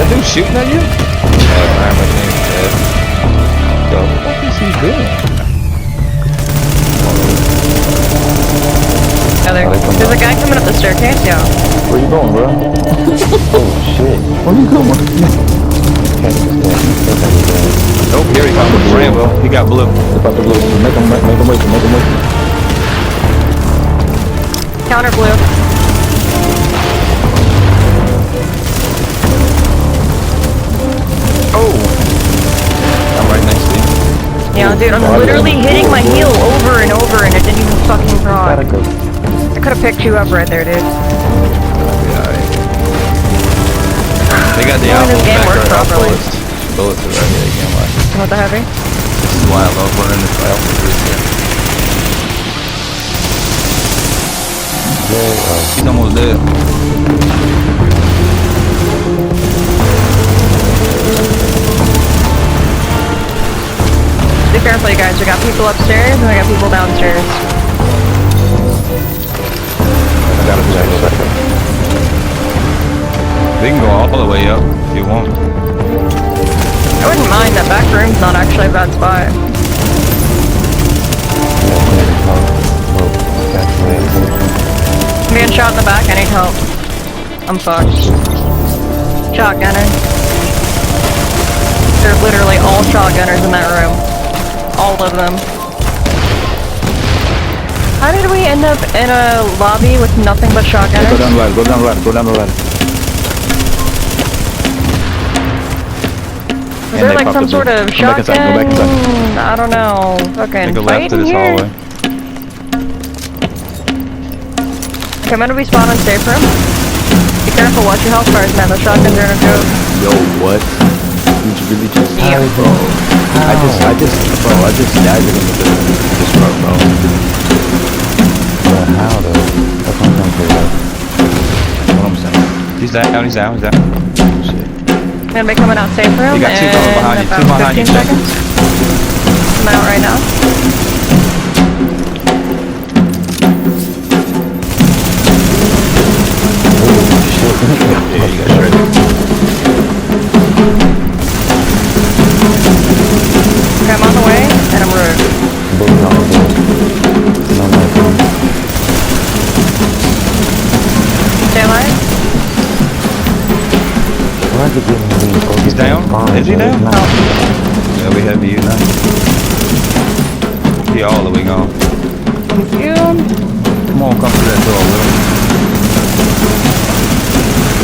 that dude shooting at you? Yeah, my name's dead. The fuck is he doing? There's a guy coming up the staircase, yeah. Where you going, bro? Oh shit. Where you going? Nope, here he comes with Rambo. He got blue. About the blue. Make him wait. Counter blue. Oh! I'm right next to you. Yeah, dude, I'm literally hitting my heel over and over and it didn't even fucking prod. I could've picked you up right there, dude. They got the this game back works right properly. Bullets are right here again. Why? With the heavy? This is why I love running this alpha group here. He's almost dead. Be careful, you guys. We got people upstairs and we got people downstairs. I got a check. We can go all the way up if you want. I wouldn't mind. That back room's not actually a bad spot. I'm getting shot in the back. I need help. I'm fucked. Shotgunner. They're literally all shotgunners in that room. All of them. How did we end up in a lobby with nothing but shotgunners? Go down the ladder, go down the ladder. Is there like some sort of shotgun? Go back inside. I don't know. Fucking Take a fight left to in this here? hallway. Okay, I'm gonna be spot on safe room. Be careful, watch your health bars, man. Those shotguns are in a joke. Yo, what? Did you really just... Yeah. Bro. I just stabbed him with this rope, bro. But how though? That's what I'm trying to figure out. What I'm saying. He's down. Shit. I'm gonna be coming out safe room You got two in behind you, about two behind 15 you, seconds. I'm out right now. Yeah, you got shredded. Okay, I'm on the way, and I'm rude. Stay alive. He's down? Is he down? No. Yeah, we have you now. He all the way gone. Thank you. Come on, come through that door, Will.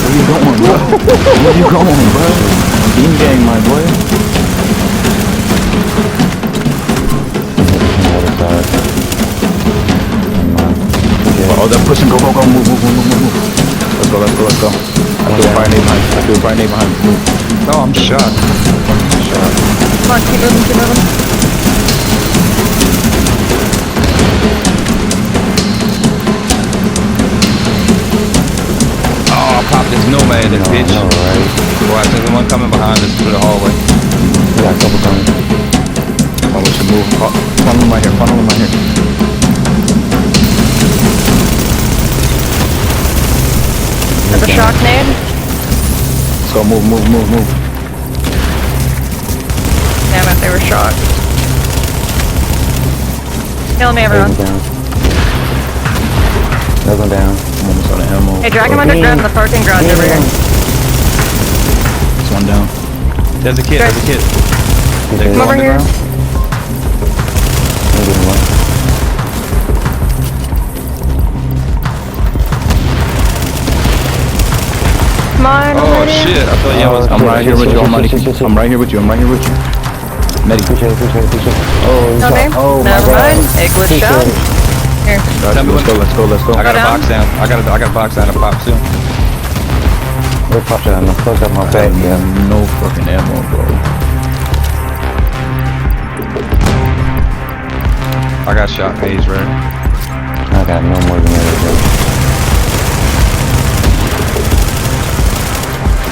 Where you going, bro? Where you going, bro? Beam gang, my boy. Oh, they're pushing. Go, move. Let's go. I feel a fire nade behind me. Move. Oh, I'm shot. Come on, keep moving. Oh, pop this nomad, this bitch. Right. Boy, there's one coming behind us through the hallway. We got a couple coming. Oh, we should move. Funnel him right here. There's a shock nade. So move. Damn it, they were shocked. Kill me, everyone. Another one down. I'm almost out of ammo. Hey, drag him underground in the parking garage over here. This one down. There's a kid. They Come over here. Come on, Oh already. shit, I thought y'all was... I'm right here with you. I'm right here with you. Medic. Oh, Okay, never mind. It glitched out. Here. Let's go. I got a down. box down. I got a box down to pop soon. We're popping on the fuck up my back. No fucking ammo, bro. I got shot phase ready. I got no more than that, bro.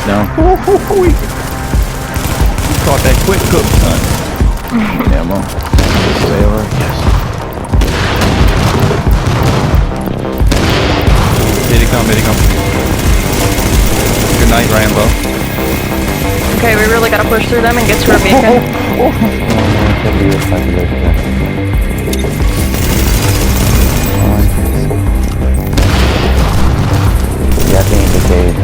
Down. You caught that quick cook, son. Ammo. Stay over. Yes. Here he come. Good night, Rambo. Okay, we really gotta push through them and get to our beacon. Yeah, I think the cave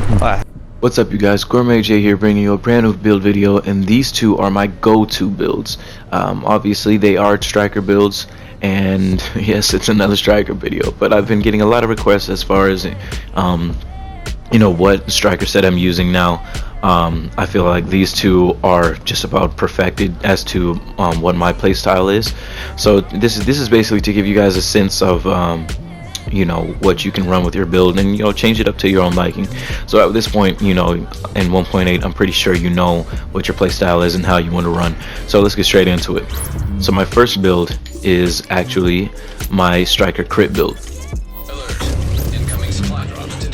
him like, What's up, you guys? Gourmet J here, bringing you a brand new build video, and these two are my go-to builds. Obviously they are striker builds, and yes, it's another striker video, but I've been getting a lot of requests as far as you know, what striker set I'm using now. I feel like these two are just about perfected as to what my playstyle is. So this is basically to give you guys a sense of you know, what you can run with your build, and you know, change it up to your own liking. So at this point, you know, in 1.8, I'm pretty sure you know what your playstyle is and how you want to run. So let's get straight into it. So my first build is actually my striker crit build.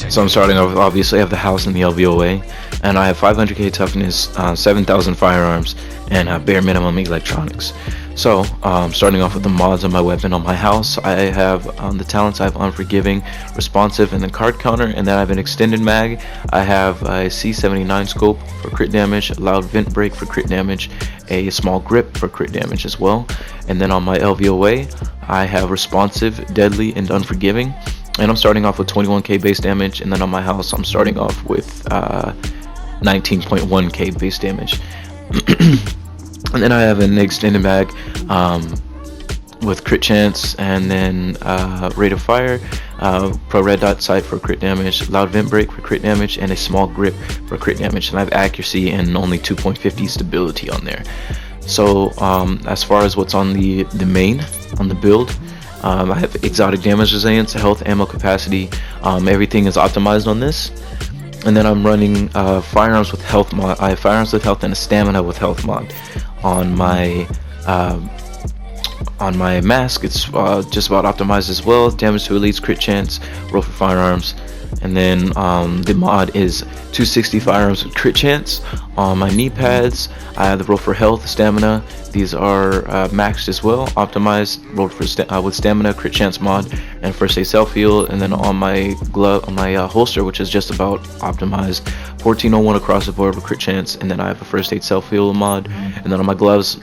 So I'm starting off, obviously I have the house and the LVOA, and I have 500k toughness, 7,000 firearms, and bare minimum electronics. So starting off with the mods on my weapon. On my house, I have the talents. I have unforgiving, responsive, and then card counter, and then I have an extended mag. I have a C79 scope for crit damage, a loud vent break for crit damage, a small grip for crit damage as well. And then on my LVOA, I have responsive, deadly, and unforgiving. And I'm starting off with 21k base damage, and then on my house I'm starting off with 19.1k base damage. And then I have an extended mag with crit chance, and then rate of fire, pro red dot sight for crit damage, loud vent break for crit damage, and a small grip for crit damage. And I have accuracy and only 2.50 stability on there. So as far as what's on the main on the build, I have exotic damage resilience, health, ammo capacity. Everything is optimized on this. And then I'm running firearms with health mod. I have firearms with health and a stamina with health mod. On my mask, it's just about optimized as well. Damage to elites, crit chance, roll for firearms. And then the mod is 260 firearms with crit chance. On my knee pads, I have the roll for health, stamina. These are maxed as well, optimized, rolled for with stamina, crit chance mod, and first aid self heal. And then on my glove, on my holster, which is just about optimized, 1401 across the board with crit chance, and then I have a first aid self heal mod. And then on my gloves,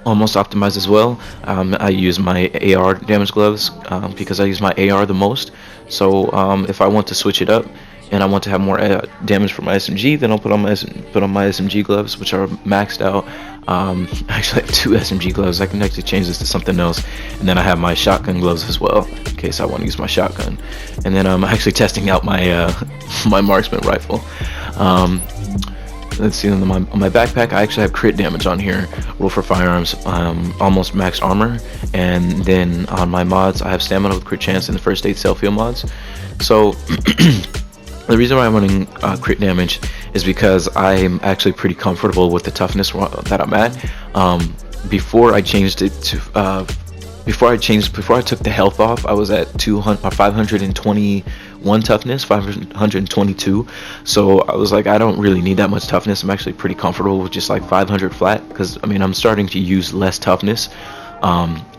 almost optimized as well. I use my AR damage gloves because I use my AR the most. So if I want to switch it up and I want to have more damage for my SMG, then I'll put on my SMG gloves, which are maxed out. Actually, I have 2 SMG gloves. I can actually change this to something else. And then I have my shotgun gloves as well, in case I want to use my shotgun. And then I'm actually testing out my my marksman rifle. Let's see, on my backpack, I actually have crit damage on here, roll for firearms, almost max armor. And then on my mods, I have stamina with crit chance and the first aid self heal mods. So the reason why I'm running crit damage is because I'm actually pretty comfortable with the toughness that I'm at. Before I changed it to before I took the health off, I was at 521 toughness, 522. So I was like, I don't really need that much toughness. I'm actually pretty comfortable with just like 500 flat, because I mean, I'm starting to use less toughness.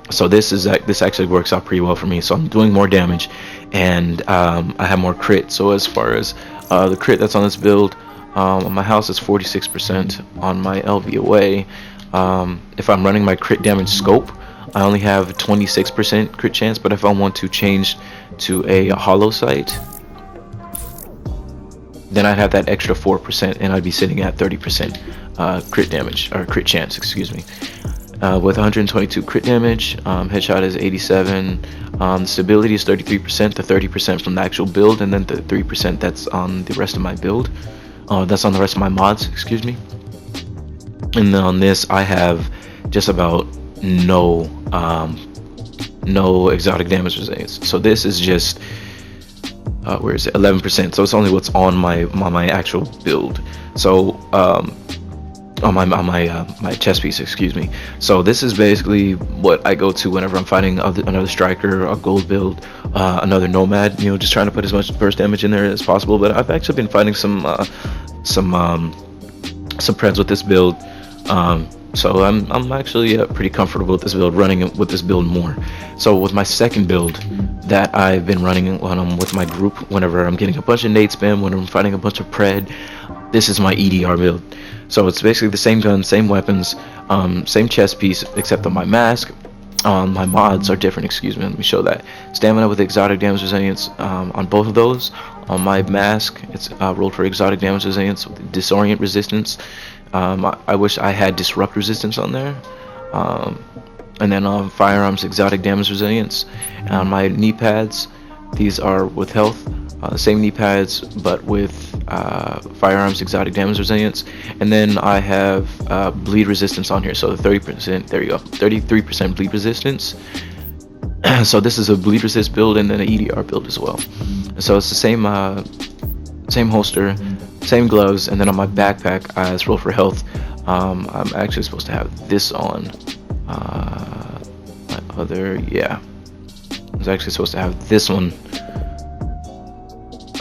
So this actually works out pretty well for me. So I'm doing more damage, and I have more crit. So as far as the crit that's on this build, on my house is 46%. On my LVOA, if I'm running my crit damage scope, I only have 26% crit chance. But if I want to change to a hollow sight, then I'd have that extra 4%, and I'd be sitting at 30% crit damage, or crit chance, excuse me. With 122 crit damage, headshot is 87, stability is 33%, the 30% from the actual build, and then the 3% that's on the rest of my build. That's on the rest of my mods, excuse me. And then on this, I have just about no exotic damage resilience. So this is just where is it, 11%. So it's only what's on my actual build. So on my chest piece, excuse me. So this is basically what I go to whenever I'm fighting another striker, a gold build, another nomad, you know, just trying to put as much burst damage in there as possible. But I've actually been fighting some preds with this build, so I'm actually pretty comfortable with this build, running with this build more. So with my second build, that I've been running when I'm with my group. Whenever I'm getting a bunch of nade spam, when I'm fighting a bunch of pred, this is my EDR build. So it's basically the same gun, same weapons, same chest piece, except on my mask. My mods are different, excuse me, let me show that. Stamina with exotic damage resilience on both of those. On my mask, it's rolled for exotic damage resilience with disorient resistance. I wish I had disrupt resistance on there. And then on firearms, exotic damage resilience. And on my knee pads, these are with health. Same knee pads, but with firearms, exotic damage resilience. And then I have bleed resistance on here, so 30%, there you go, 33% bleed resistance. So this is a bleed resist build and then an EDR build as well. So it's the same holster, same gloves, and then on my backpack, it's rolled for health. I'm actually supposed to have this on. My other, yeah, I was actually supposed to have this one.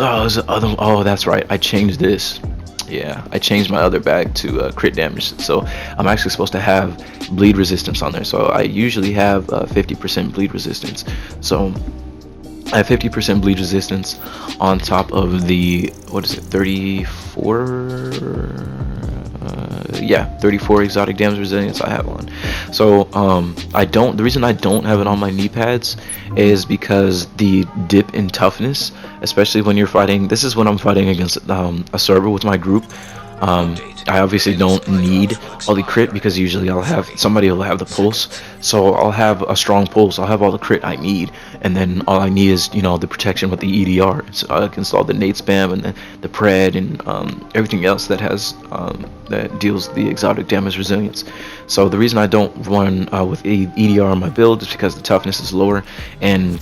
Oh, there's the other. Oh, that's right. I changed this. Yeah, I changed my other bag to crit damage. So I'm actually supposed to have bleed resistance on there. So I usually have 50% bleed resistance. So I have 50% bleed resistance on top of the, what is it, 34? Yeah, 34 exotic damage resilience I have on. So the reason I don't have it on my knee pads is because the dip in toughness, especially when you're fighting, this is when I'm fighting against a server with my group. I obviously don't need all the crit because usually I'll have somebody will have the pulse, so I'll have a strong pulse. I'll have all the crit I need, and then all I need is, you know, the protection with the EDR. So I can install the nade spam and the pred and everything else that has that deals the exotic damage resilience. So the reason I don't run with EDR on my build is because the toughness is lower, and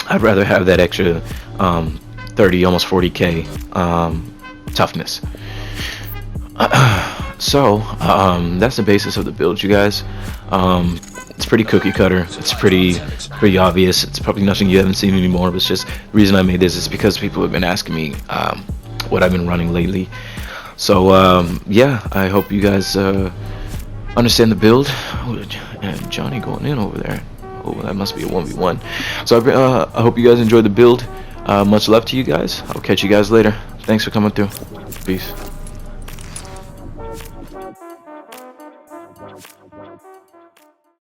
I'd rather have that extra 30, almost 40k toughness. So that's the basis of the build, you guys. It's pretty cookie cutter. It's pretty obvious. It's probably nothing you haven't seen anymore, but it's just the reason I made this is because people have been asking me what I've been running lately. So yeah, I hope you guys understand the build. Oh, Johnny going in over there. Oh, that must be a 1v1. So I hope you guys enjoyed the build. Much love to you guys. I'll catch you guys later. Thanks for coming through. Peace.